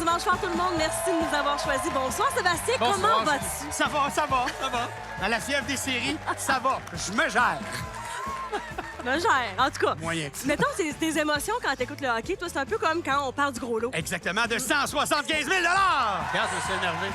dimanche fort tout le monde. Merci de nous avoir choisis. Bonsoir Sébastien, comment vas-tu? Ça va. Dans la fièvre des séries, ça va. Je me gère. Me gère, en tout cas. Moyen. Mettons tes émotions quand t'écoutes le hockey. Toi, c'est un peu comme quand on parle du gros lot. Exactement, de 175 000 Regarde, je suis énervé.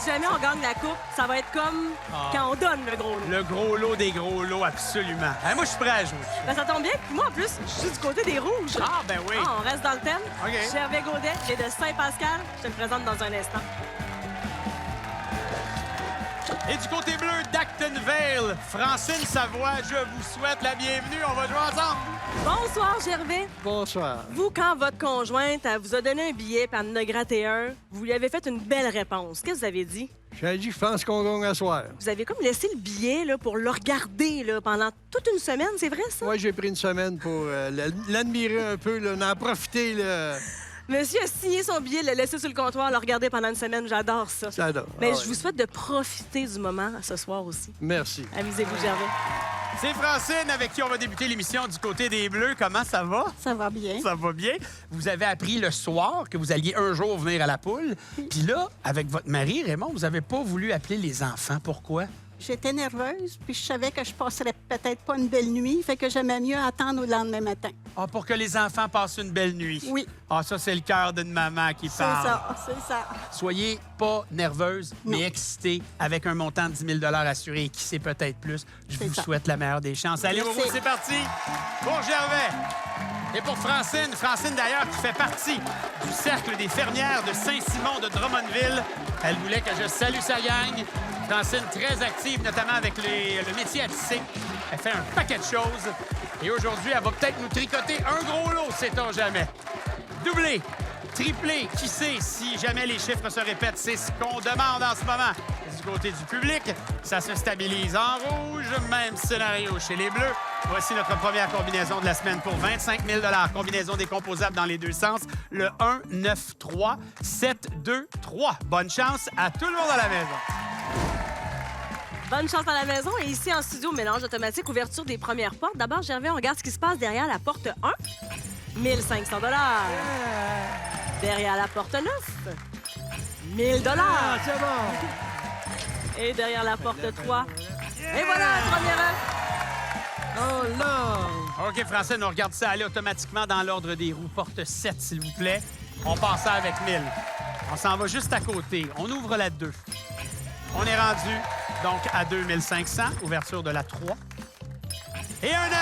Si jamais on gagne la coupe, ça va être comme quand on donne le gros lot. Le gros lot des gros lots, absolument. Moi, je suis prêt à jouer. Ben, ça tombe bien. Puis moi, en plus, je suis du côté des rouges. Ah, ben oui. On reste dans le thème. OK. Gervais Gaudet et de Saint-Pascal. Je te le présente dans un instant. Et du côté bleu, d'Actonville, Francine Savoie, je vous souhaite la bienvenue. On va jouer ensemble. Bonsoir, Gervais. Bonsoir. Vous, quand votre conjointe elle vous a donné un billet puis elle en a gratté un, vous lui avez fait une belle réponse. Qu'est-ce que vous avez dit? J'ai dit, je pense qu'on gagne à soir. Vous avez comme laissé le billet là, pour le regarder là, pendant toute une semaine, c'est vrai ça? Moi, j'ai pris une semaine pour l'admirer un peu, là, en profiter. Là. Monsieur a signé son billet, l'a laissé sur le comptoir, le regarder pendant une semaine. J'adore ça. J'adore. Mais Ah je ouais. vous souhaite de profiter du moment ce soir aussi. Merci. Amusez-vous, Gervais. C'est Francine avec qui on va débuter l'émission du côté des Bleus. Comment ça va? Ça va bien. Ça va bien. Vous avez appris le soir que vous alliez un jour venir à la poule. Puis là, avec votre mari, Raymond, vous n'avez pas voulu appeler les enfants. Pourquoi? J'étais nerveuse, puis je savais que je passerais peut-être pas une belle nuit, fait que j'aimais mieux attendre au lendemain matin. Ah, pour que les enfants passent une belle nuit. Oui. Ah, ça, c'est le cœur d'une maman qui C'est parle. c'est ça. Soyez pas nerveuse, Non. mais excitée avec un montant de 10 000 assuré et qui sait peut-être plus. Je C'est vous ça. souhaite la meilleure des chances. Allez, Merci. Momo, c'est parti. Pour Gervais. Et pour Francine. Francine, d'ailleurs, qui fait partie du Cercle des fermières de Saint-Simon de Drummondville. Elle voulait que je salue sa gang. Francine, très active, notamment avec le métier à tisser. Elle fait un paquet de choses. Et aujourd'hui, elle va peut-être nous tricoter un gros lot, sait-on jamais. Doublé, triplé, qui sait si jamais les chiffres se répètent. C'est ce qu'on demande en ce moment. Du côté du public, ça se stabilise en rouge. Même scénario chez les Bleus. Voici notre première combinaison de la semaine pour 25 000 Combinaison décomposable dans les deux sens. Le 1, 9, 3, 7, 2, 3. Bonne chance à tout le monde à la maison. Bonne chance à la maison. Et ici, en studio, mélange automatique, ouverture des premières portes. D'abord, Gervais, on regarde ce qui se passe derrière la porte 1. 1 500 Derrière la porte 9. 1 000 Ah, c'est bon. Et derrière la porte 3. Et voilà, la première œuf. Oh non. OK, Francine, on regarde ça aller automatiquement dans l'ordre des roues. Porte 7, s'il vous plaît. On passe ça avec 1000. On s'en va juste à côté. On ouvre la 2. On est rendu, donc, à 2500. Ouverture de la 3. Et un 9.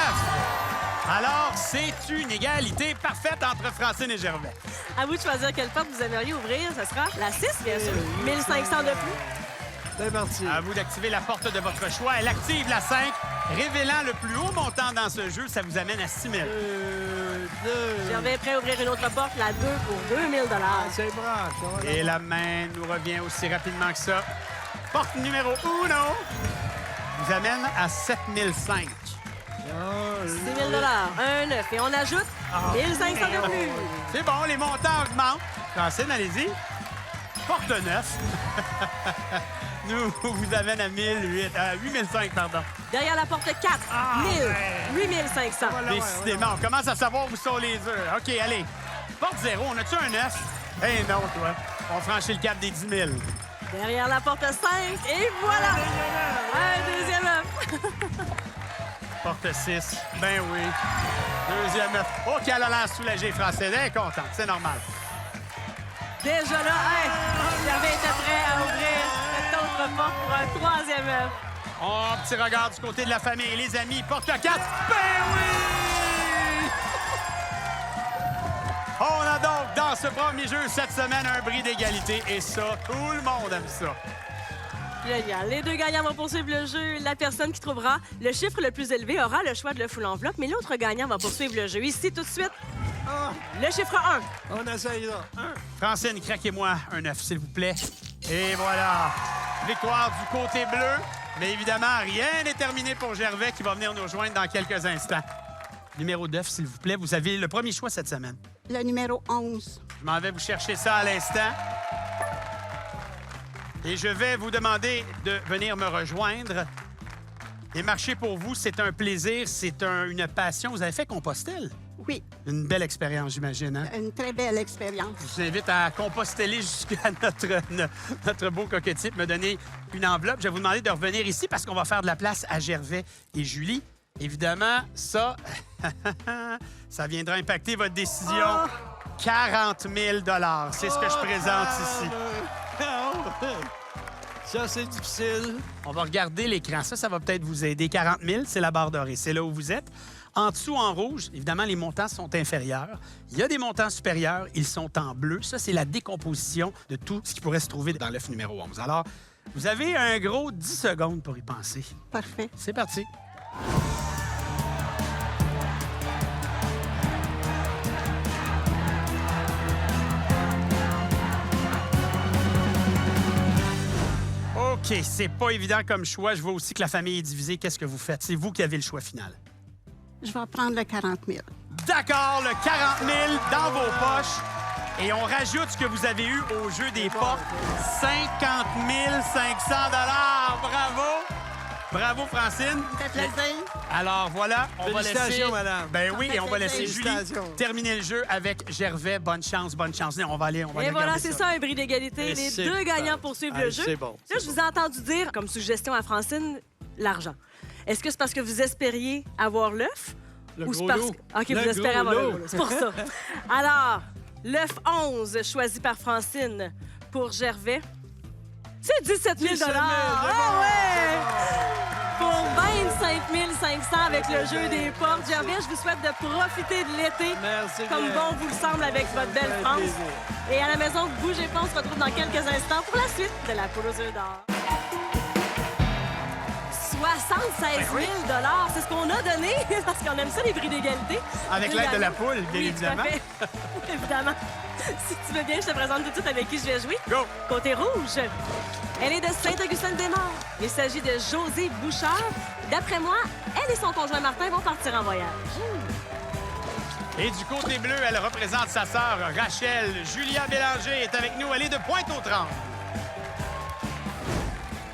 Alors, c'est une égalité parfaite entre Francine et Gervais. À vous de choisir quelle porte vous aimeriez ouvrir. Ce sera la 6, bien sûr. 1 500 de plus. C'est parti. À vous d'activer la porte de votre choix. Elle active la 5, révélant le plus haut montant dans ce jeu. Ça vous amène à 6 000. Gervais est prêt à ouvrir une autre porte, la 2 pour 2 000 C'est branche. Et la main nous revient aussi rapidement que ça. Porte numéro 1 vous amène à 7 500. 6 000 un 9. Et on ajoute 1 500 de plus. C'est bon, les montants augmentent. Francine, allez-y. Porte 9 nous vous amène à 8 500, pardon. Derrière la porte 4, 1 000, 8 500. Décidément, on commence à savoir où sont les œufs. OK, allez. Porte 0, on a-tu un 9? Eh non, toi. On franchit le cap des 10 000. Derrière la porte 5, et voilà! Un deuxième œuf. Porte 6. Ben oui. Deuxième œuf. Oh, qu'elle a l'air soulagée, Francine. Elle est contente, c'est normal. Déjà là, Gervais était prêt à ouvrir cette autre porte pour un troisième œuf. Oh, petit regard du côté de la famille. Les amis, porte 4. Ben oui! On a donc, dans ce premier jeu, cette semaine, un bris d'égalité. Et ça, tout le monde aime ça. Génial. Les deux gagnants vont poursuivre le jeu. La personne qui trouvera le chiffre le plus élevé aura le choix de le fouler l'enveloppe, mais l'autre gagnant va poursuivre le jeu. Ici, tout de suite, le chiffre 1. On essaye là. Francine, craquez-moi un 9, s'il vous plaît. Et voilà. Victoire du côté bleu. Mais évidemment, rien n'est terminé pour Gervais qui va venir nous rejoindre dans quelques instants. Numéro 9, s'il vous plaît. Vous avez le premier choix cette semaine. Le numéro 11. Je m'en vais vous chercher ça à l'instant. Et je vais vous demander de venir me rejoindre. Et marcher pour vous, c'est un plaisir, c'est une passion. Vous avez fait Compostelle? Oui, Une belle expérience, j'imagine, hein? une très belle expérience. Je vous invite à composteler jusqu'à notre beau cocotier, me donner une enveloppe. Je vais vous demander de revenir ici parce qu'on va faire de la place à Gervais et Julie. Évidemment, ça, ça viendra impacter votre décision. 40 000 $. C'est ce que je présente ici. Ça, c'est difficile. On va regarder l'écran. Ça va peut-être vous aider. 40 000, c'est la barre dorée. C'est là où vous êtes. En dessous, en rouge, évidemment, les montants sont inférieurs. Il y a des montants supérieurs. Ils sont en bleu. Ça, c'est la décomposition de tout ce qui pourrait se trouver dans l'œuf numéro 11. Alors, vous avez un gros 10 secondes pour y penser. Parfait. C'est parti. OK, c'est pas évident comme choix. Je vois aussi que la famille est divisée. Qu'est-ce que vous faites? C'est vous qui avez le choix final. Je vais prendre le 40 000. D'accord, le 40 000 dans vos poches. Et on rajoute ce que vous avez eu au jeu des portes. 50 500 $. Bravo! Bravo, Francine. Ça fait plaisir. Alors, voilà, on va laisser... Félicitations, madame. Ben oui, Ça fait et on va laisser plaisir. Julie Félicitations. terminer le jeu avec Gervais. Bonne chance, bonne chance. On va aller Et regarder voilà, c'est ça un bris d'égalité. Et Les c'est deux gagnants bon. poursuivent Ah, le jeu. c'est bon, Là, je vous ai entendu dire, comme suggestion à Francine, l'argent. Est-ce que c'est parce que vous espériez avoir l'œuf? Le Ou c'est gros parce lot. OK, Le vous espérez gros avoir le lot. gros lot. C'est pour ça. Alors, l'œuf 11 choisi par Francine pour Gervais. C'est 17 000 17 000, Ah ouais! Pour 25 500 avec le jeu des portes. Gervais, je vous souhaite de profiter de l'été Merci comme bien. bon vous le semble avec votre belle Ça fait France. plaisir. Et à la maison, bougez pas, on se retrouve dans quelques instants pour la suite de la poule aux œufs d'or. 76 000 c'est ce qu'on a donné, parce qu'on aime ça, les prix d'égalité. Avec Deux l'aide de la gagnants. poule, bien Oui, évidemment. tout à fait. Évidemment. Si tu veux bien, je te présente tout de suite avec qui je vais jouer. Go! Côté rouge, elle est de Saint-Augustin-des-Maures. Il s'agit de Josée Bouchard. D'après moi, elle et son conjoint Martin vont partir en voyage. Et du côté bleu, elle représente sa sœur Rachel. Julia Bélanger est avec nous. Elle est de Pointe-aux-Trembles.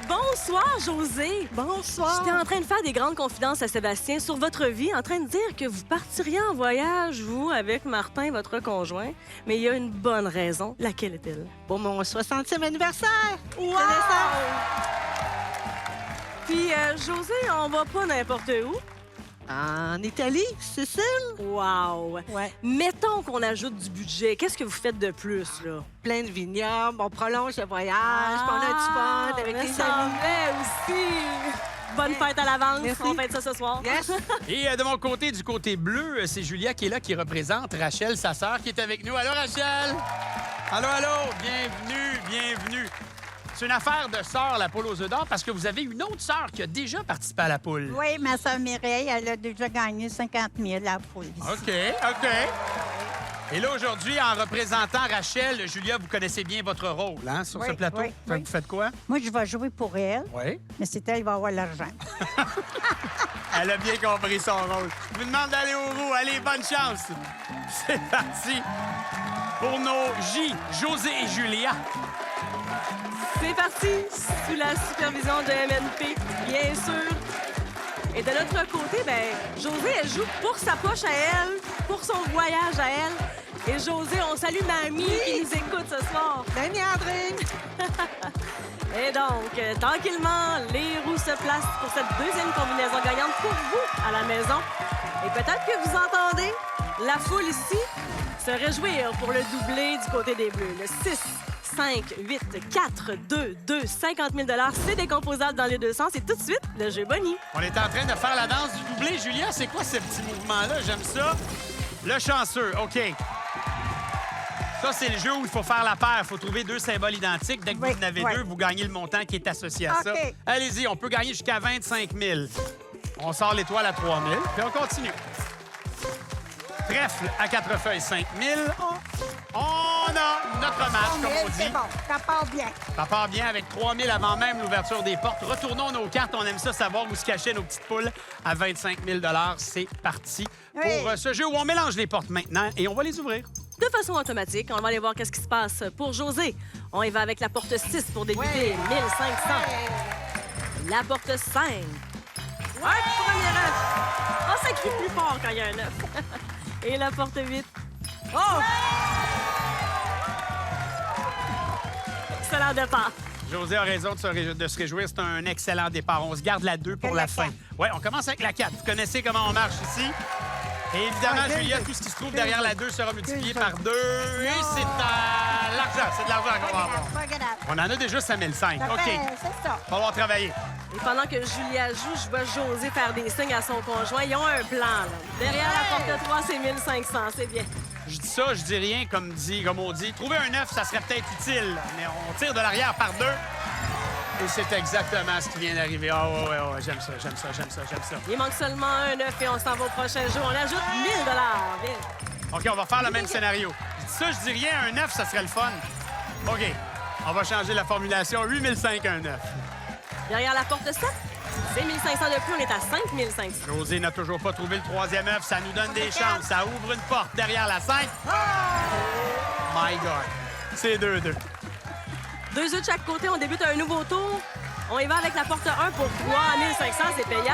Bonsoir, Josée. Bonsoir. J'étais en train de faire des grandes confidences à Sébastien sur votre vie, en train de dire que vous partiriez en voyage, vous, avec Martin, votre conjoint. Mais il y a une bonne raison. Laquelle est-elle? Pour mon 60e anniversaire. Wow! Puis, Josée, on va pas n'importe où. En Italie, Sicile. Wow! Ouais. Mettons qu'on ajoute du budget. Qu'est-ce que vous faites de plus, là? Plein de vignobles, on prolonge le voyage, puis on a du fun avec me les amis. semblait aussi. Bonne fête à l'avance. Merci. On fête ça ce soir. Yes. Et de mon côté, du côté bleu, c'est Julia qui est là, qui représente Rachel, sa sœur, qui est avec nous. Allô, Rachel? Allô, allô? Bienvenue, bienvenue. C'est une affaire de sœur, la poule aux œufs d'or, parce que vous avez une autre sœur qui a déjà participé à la poule. Oui, ma soeur Mireille, elle a déjà gagné 50 000 à la poule. OK, OK. Et là, aujourd'hui, en représentant Rachel, Julia, vous connaissez bien votre rôle hein, sur Oui, ce plateau. oui, Fait que oui. Vous faites quoi? Moi, je vais jouer pour elle, Oui. mais c'est elle qui va avoir l'argent. Elle a bien compris son rôle. Je vous demande d'aller au roux. Allez, bonne chance. C'est parti pour nos J, José et Julia. C'est parti, sous la supervision de MNP, bien sûr. Et de l'autre côté, ben, Josée, elle joue pour sa poche à elle, pour son voyage à elle. Et Josée, on salue Mamie qui nous écoute ce soir. Mamie André. Et donc, tranquillement, les roues se placent pour cette deuxième combinaison gagnante pour vous à la maison. Et peut-être que vous entendez la foule ici se réjouir pour le doublé du côté des Bleus. Le 6, 5, 8, 4, 2, 2, 50 000 c'est décomposable dans les deux sens. Et tout de suite, le jeu Bonnie. On est en train de faire la danse du doublé. Julia, c'est quoi ce petit mouvement-là? J'aime ça. Le chanceux, OK. Ça, c'est le jeu où il faut faire la paire. Il faut trouver deux symboles identiques. Dès que Oui, vous en avez oui. deux, vous gagnez le montant qui est associé à ça. OK. Allez-y, on peut gagner jusqu'à 25 000. On sort l'étoile à 3 000, puis on continue. Trèfle à 4 feuilles, 5 000. On a notre match, comme on C'est dit. bon, ça part bien. Ça part bien avec 3 000 avant même l'ouverture des portes. Retournons nos cartes. On aime ça savoir où se cachaient nos petites poules à 25 000 C'est parti Oui. pour ce jeu où on mélange les portes maintenant et on va les ouvrir. De façon automatique, on va aller voir qu'est-ce qui se passe pour José. On y va avec la porte 6 pour débuter. 1500. La porte 5. Ouais, premier œuf. Oh, ça crie plus fort quand il y a un œuf. Et la porte 8. Oh! Excellent départ. José a raison de se réjouir. C'est un excellent départ. On se garde la 2 pour la fin. Oui, on commence avec la 4. Vous connaissez comment on marche ici? Et évidemment, Julia, tout ce qui se trouve derrière la 2 sera multiplié par 2. Et c'est de l'argent. C'est de l'argent qu'on va avoir. On en a déjà 5 500. OK. C'est ça. On va travailler. Et pendant que Julia joue, je vois José faire des signes à son conjoint. Ils ont un plan, là. Derrière la porte 3, c'est 1500. C'est bien. Je dis ça, je dis rien, comme on dit. Trouver un 9, ça serait peut-être utile, mais on tire de l'arrière par 2. Et c'est exactement ce qui vient d'arriver. Ah ouais, j'aime ça. Il manque seulement un 9 et on s'en va au prochain jeu. On ajoute 1000 Bien. OK, on va faire le même scénario. Je dis ça, je dis rien, un 9, ça serait le fun. OK, on va changer la formulation. 8500, un 9. Derrière la porte 7, c'est 1500 de plus. On est à 5500. José n'a toujours pas trouvé le 3e œuf. Ça nous donne des chances. Ça ouvre une porte derrière la 5. My God. C'est 2-2. 2 œufs de chaque côté. On débute un nouveau tour. On y va avec la porte 1 pour 3500. C'est payant.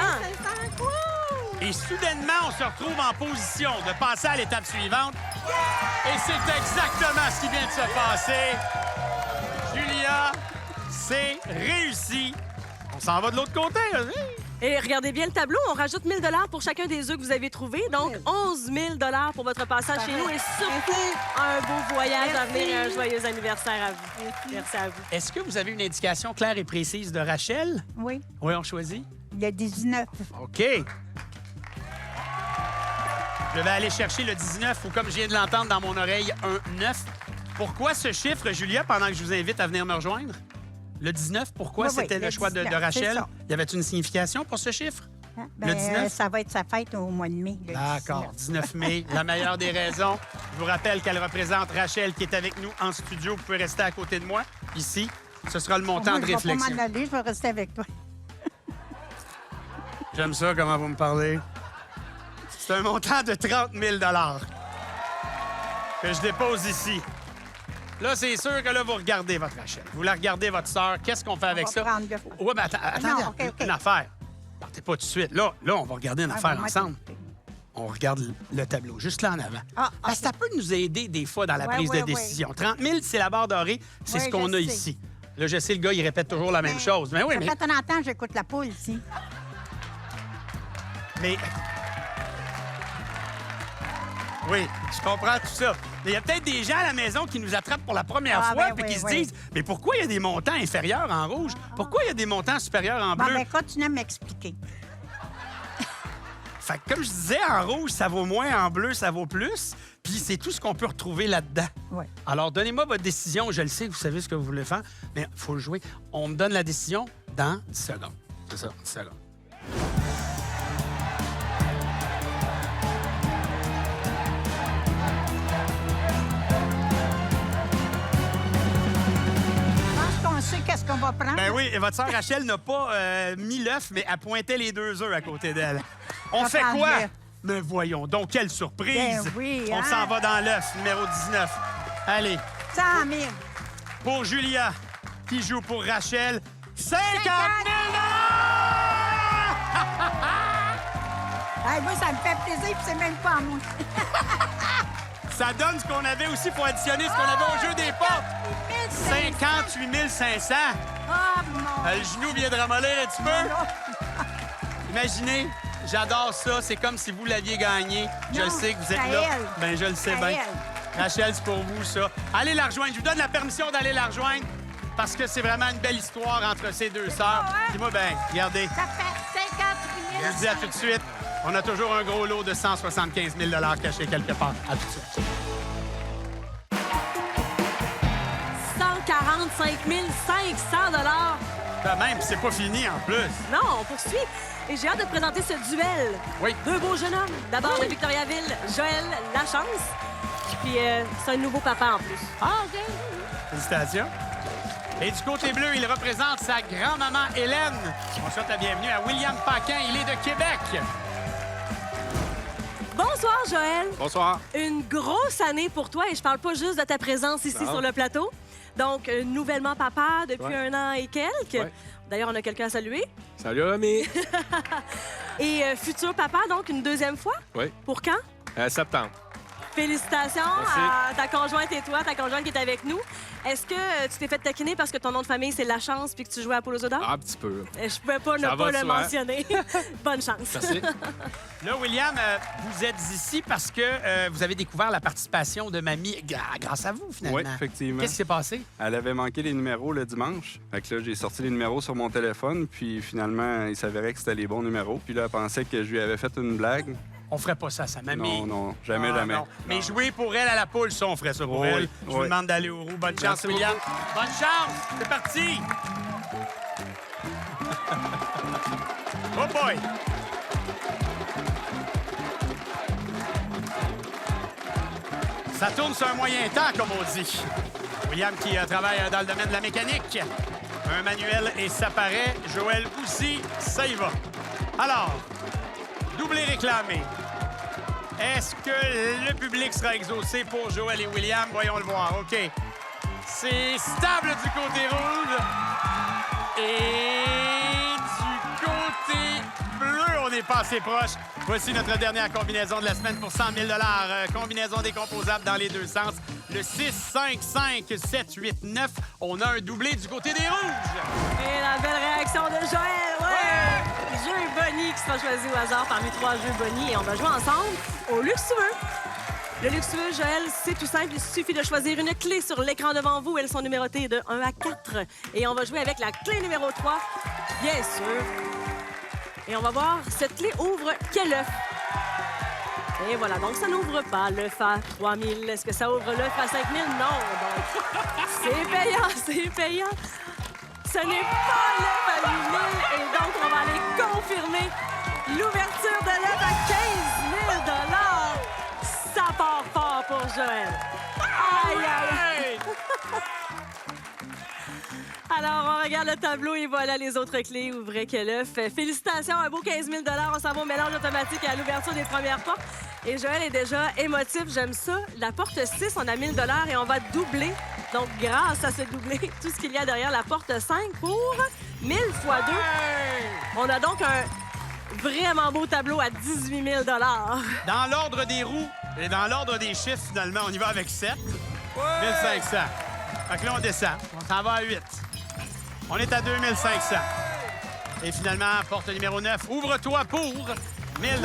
Et soudainement, on se retrouve en position de passer à l'étape suivante. Et c'est exactement ce qui vient de se passer. Julia, c'est réussi. On s'en va de l'autre côté. Et regardez bien le tableau. On rajoute 1000 pour chacun des œufs que vous avez trouvés. Donc, 11 000 pour votre passage chez nous. Et surtout, un beau voyage à venir et un joyeux anniversaire à vous. Merci à vous. Est-ce que vous avez une indication claire et précise de Rachel? Oui. Oui, on choisit. Il y a 19. OK. Je vais aller chercher le 19 ou, comme je viens de l'entendre dans mon oreille, un 9. Pourquoi ce chiffre, Julia, pendant que je vous invite à venir me rejoindre? Le 19, pourquoi Oui, c'était le le choix de 19, Rachel? c'est ça. Y avait une signification pour ce chiffre? Hein? Le 19? Ça va être sa fête au mois de mai. le D'accord, 19. 19 mai, la meilleure des raisons. Je vous rappelle qu'elle représente Rachel qui est avec nous en studio. Vous pouvez rester à côté de moi, ici. Ce sera le montant Moi, de je vais pas réflexion. m'en aller, je vais rester avec toi. J'aime ça, comment vous me parlez. C'est un montant de 30 000 que je dépose ici. Là, c'est sûr que là, vous regardez votre Rachel. Vous la regardez, votre sœur. Qu'est-ce qu'on fait avec va ça? prendre le- Oui, mais attendez, Non, OK. une affaire. Partez pas tout de suite. Là, on va regarder une affaire moi, ensemble. On regarde le tableau, juste là en avant. Ah, Parce que ça peut nous aider des fois dans la Ouais, prise de ouais, décision. 30 000, c'est la barre dorée. C'est Ouais, ce qu'on je a sais. ici. Là, je sais, le gars, il répète toujours la même chose. Mais oui, Ça mais... fait tant en temps, j'écoute la poule ici. Mais... Oui, je comprends tout ça. Mais il y a peut-être des gens à la maison qui nous attrapent pour la première Ah, fois ben puis oui, qui se oui. disent « Mais pourquoi il y a des montants inférieurs en rouge? Pourquoi il y a des montants supérieurs en Bon, bleu? ben, continue à m'expliquer. Fait que comme je disais, en rouge, ça vaut moins, en bleu, ça vaut plus. Puis c'est tout ce qu'on peut retrouver là-dedans. Oui. Alors, donnez-moi votre décision. Je le sais, vous savez ce que vous voulez faire, mais il faut le jouer. On me donne la décision dans 10 secondes. C'est ça, 10 secondes. Je pense qu'on sait qu'est-ce qu'on va prendre. Ben oui, et votre sœur Rachel n'a pas mis l'œuf, mais elle pointait les 2 œufs à côté d'elle. On Je fait prends quoi? l'œuf. Mais voyons donc, quelle surprise! Ben oui, On hein? s'en va dans l'œuf, numéro 19. Allez, 100 000. pour Julia, qui joue pour Rachel, 50 000 Hey, moi, ça me fait plaisir, puis c'est même pas à moi. Ça donne ce qu'on avait aussi pour additionner ce qu'on avait au jeu des portes. 58 500. Ah, mon... Le genou vient de ramollir un petit peu. Imaginez, j'adore ça. C'est comme si vous l'aviez gagné. Je Non, le sais que vous êtes c'est à là. elle. Ben, je le sais C'est à bien. elle. Rachel, c'est pour vous, ça. Allez la rejoindre. Je vous donne la permission d'aller la rejoindre parce que c'est vraiment une belle histoire entre ces deux sœurs. hein? Dis-moi bien, regardez. Ça fait 58 000. Je vous dis à tout de suite. On a toujours un gros lot de 175 000 caché quelque part. À tout de suite. 145 500 Quand même, c'est pas fini en plus. Non, on poursuit. Et j'ai hâte de te présenter ce duel. Oui. Deux beaux jeunes hommes. D'abord de Victoriaville, Joël Lachance. Puis c'est un nouveau papa en plus. Ah, OK. Félicitations. Et du côté bleu, il représente sa grand-maman Hélène. On souhaite la bienvenue à William Paquin. Il est de Québec. Bonsoir, Joël. Bonsoir. Une grosse année pour toi et je parle pas juste de ta présence ici Non. sur le plateau. Donc, nouvellement papa depuis Ouais. 1 an et quelques. Ouais. D'ailleurs, on a quelqu'un à saluer. Salut, Romy. Et futur papa, donc, une deuxième fois. Oui, Pour quand? septembre. Félicitations à ta conjointe et toi, ta conjointe qui est avec nous. Est-ce que tu t'es fait taquiner parce que ton nom de famille, c'est Lachance puis que tu jouais à Polo d'or? Un petit peu. Je pouvais pas ne Ça va pas de le soi. mentionner. Bonne chance. Merci. Là, William, vous êtes ici parce que vous avez découvert la participation de mamie grâce à vous, finalement. Oui, effectivement. Qu'est-ce qui s'est passé? Elle avait manqué les numéros le dimanche. Fait que là, j'ai sorti les numéros sur mon téléphone, puis finalement, il s'avérait que c'était les bons numéros. Puis là, elle pensait que je lui avais fait une blague. On ferait pas ça à sa mamie. Non, non, jamais, Ah, jamais. non. Mais jouer pour elle à la poule, ça, on ferait ça pour Oui, elle. Je vous oui. demande d'aller au roux. Bonne chance, Merci William. Bonne chance! C'est parti! Oh boy! Ça tourne sur un moyen temps, comme on dit. William qui travaille dans le domaine de la mécanique. Un manuel et ça paraît. Joël aussi, ça y va. Alors, doublé réclamé. Est-ce que le public sera exaucé pour Joël et William? Voyons le voir. OK. C'est stable du côté rouge. Et du côté bleu, on est pas assez proche. Voici notre dernière combinaison de la semaine pour 100 000 combinaison décomposable dans les deux sens. Le 6, 5, 5, 7, 8, 9. On a un doublé du côté des rouges. Et la belle réaction de Joël. Ouais! Jeu Bonnie qui sera choisi au hasard parmi 3 jeux Bonnie. Et on va jouer ensemble au luxueux. Le luxueux, Joël, c'est tout simple. Il suffit de choisir une clé sur l'écran devant vous. Elles sont numérotées de 1 à 4. Et on va jouer avec la clé numéro 3, bien sûr. Et on va voir, cette clé ouvre quel œuf? Et voilà, donc ça n'ouvre pas l'œuf à 3 000. Est-ce que ça ouvre l'œuf à 5 000? Non, donc c'est payant, c'est payant. Ce n'est pas l'œuf à 8 000. Et donc, on va aller confirmer l'ouverture de l'œuf à 15 000 Ça part fort pour Joël. Aïe, aïe! Alors, on regarde le tableau et voilà les autres clés. Ouvrez quel œuf. Félicitations, un beau 15 000 On s'en va au mélange automatique et à l'ouverture des premières portes. Et Joël est déjà émotif, j'aime ça. La porte 6, on a 1 000 et on va doubler. Donc, grâce à ce doublé, tout ce qu'il y a derrière la porte 5 pour 1 000 fois 2. On a donc un vraiment beau tableau à 18 000 Dans l'ordre des roues et dans l'ordre des chiffres, finalement, on y va avec 7. 1500. Fait que là, on descend. On s'en va à 8. On est à 2500. Et finalement, porte numéro 9. Ouvre-toi pour 1 000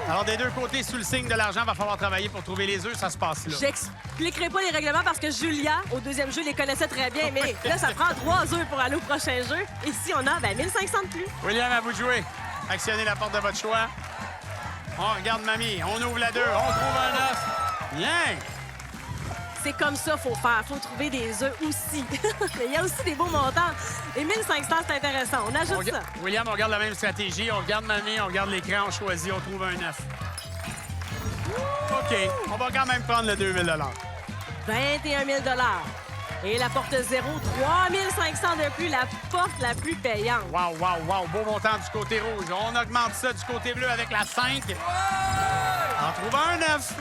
Alors, des deux côtés, sous le signe de l'argent, va falloir travailler pour trouver les œufs. Ça se passe là. J'expliquerai pas les règlements parce que Julia, au deuxième jeu, les connaissait très bien. Mais là, ça prend 3 œufs pour aller au prochain jeu. Ici, on a 1500 de plus. William, à vous de jouer. Actionnez la porte de votre choix. On regarde mamie. On ouvre la 2. On trouve un œuf. Bien. C'est comme ça qu'il faut faire. Il faut trouver des œufs aussi. Mais il y a aussi des beaux montants. Et 1500, c'est intéressant. On ajoute ça. William, on regarde la même stratégie. On regarde mamie, on regarde l'écran, on choisit, on trouve un œuf. OK. On va quand même prendre le 2000 21 000 Et la porte 0, 3 500 de plus, la porte la plus payante. Wow, wow, wow. Beau montant du côté rouge. On augmente ça du côté bleu avec la 5. On trouve un 9.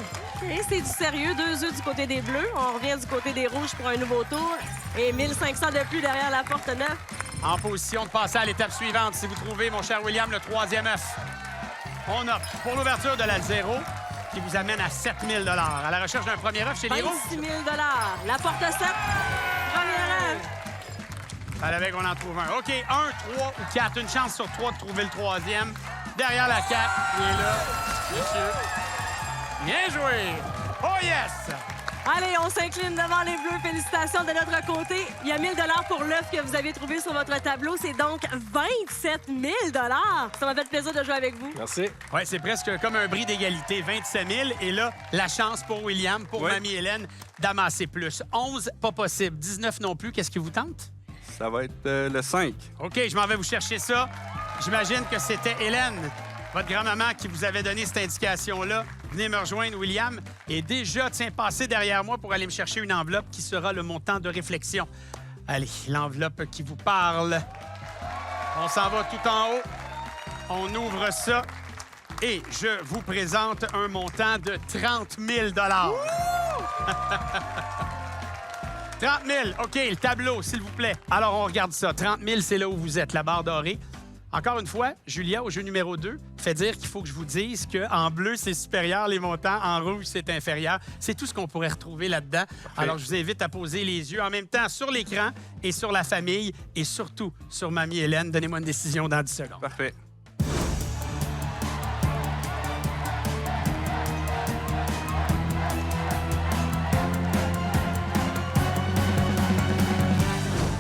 Et c'est du sérieux. 2 œufs du côté des bleus. On revient du côté des rouges pour un nouveau tour. Et 1500 de plus derrière la porte 9. En position de passer à l'étape suivante. Si vous trouvez, mon cher William, le 3e œuf. On opte pour l'ouverture de la 0 qui vous amène à 7 000 à la recherche d'un premier œuf chez les rouges. 26 000 La porte 7, premier œuf. Avec, on en trouve un. OK, 1, 3 ou 4. Une chance sur 3 de trouver le 3e. Derrière la 4, il est là. Monsieur. Bien joué! Oh yes! Allez, on s'incline devant les Bleus. Félicitations de notre côté. Il y a 1 000 pour l'œuf que vous avez trouvé sur votre tableau. C'est donc 27 000 Ça m'a fait plaisir de jouer avec vous. Merci. Oui, c'est presque comme un bris d'égalité. 27 000. Et là, la chance pour William, pour Oui. Mamie Hélène, d'amasser plus. 11, pas possible. 19 non plus. Qu'est-ce qui vous tente? Ça va être le 5. OK, je m'en vais vous chercher ça. J'imagine que c'était Hélène, votre grand-maman, qui vous avait donné cette indication-là. Venez me rejoindre, William. Et déjà, tiens, passez derrière moi pour aller me chercher une enveloppe qui sera le montant de réflexion. Allez, l'enveloppe qui vous parle. On s'en va tout en haut. On ouvre ça. Et je vous présente un montant de 30 000 30 000. OK, le tableau, s'il vous plaît. Alors, on regarde ça. 30 000, c'est là où vous êtes, la barre dorée. Encore une fois, Julia, au jeu numéro 2, fait dire qu'il faut que je vous dise qu'en bleu, c'est supérieur les montants, en rouge, c'est inférieur. C'est tout ce qu'on pourrait retrouver là-dedans. Alors, je vous invite à poser les yeux en même temps sur l'écran et sur la famille et surtout sur Mamie Hélène. Donnez-moi une décision dans 10 secondes. Parfait.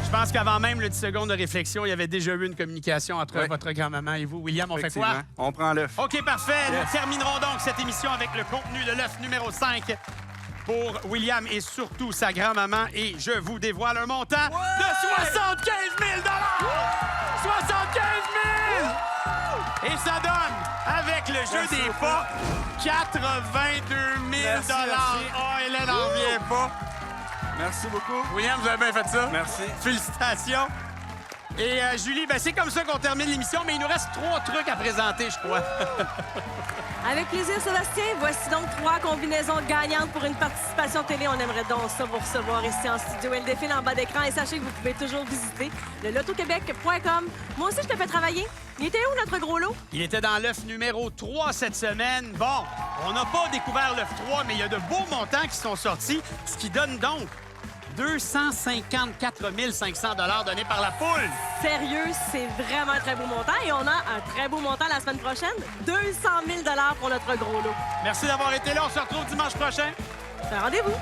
Je pense qu'avant même le 10 secondes de réflexion, il y avait déjà eu une communication entre Oui. votre grand-maman et vous. William, on fait quoi? Effectivement. On prend l'œuf. OK, parfait. Nous terminerons donc cette émission avec le contenu de l'œuf numéro 5 pour William et surtout sa grand-maman. Et je vous dévoile un montant de 75 000 75 000 Et ça donne, avec le jeu des pas, 82 000 Merci. Oh, Hélène n'en revient pas. Merci beaucoup. William, vous avez bien fait ça. Merci. Félicitations. Et Julie, ben, c'est comme ça qu'on termine l'émission, mais il nous reste 3 trucs à présenter, je crois. Avec plaisir, Sébastien. Voici donc 3 combinaisons gagnantes pour une participation télé. On aimerait donc ça vous recevoir ici en studio. Elle défile en bas d'écran et sachez que vous pouvez toujours visiter le lotoquebec.com. Moi aussi, je te fais travailler. Il était où notre gros lot? Il était dans l'œuf numéro 3 cette semaine. Bon, on n'a pas découvert l'œuf 3, mais il y a de beaux montants qui sont sortis, ce qui donne donc 254 500 $ donnés par la poule. Sérieux, c'est vraiment un très beau montant. Et on a un très beau montant la semaine prochaine. 200 000 $ pour notre gros lot. Merci d'avoir été là. On se retrouve dimanche prochain. Rendez-vous.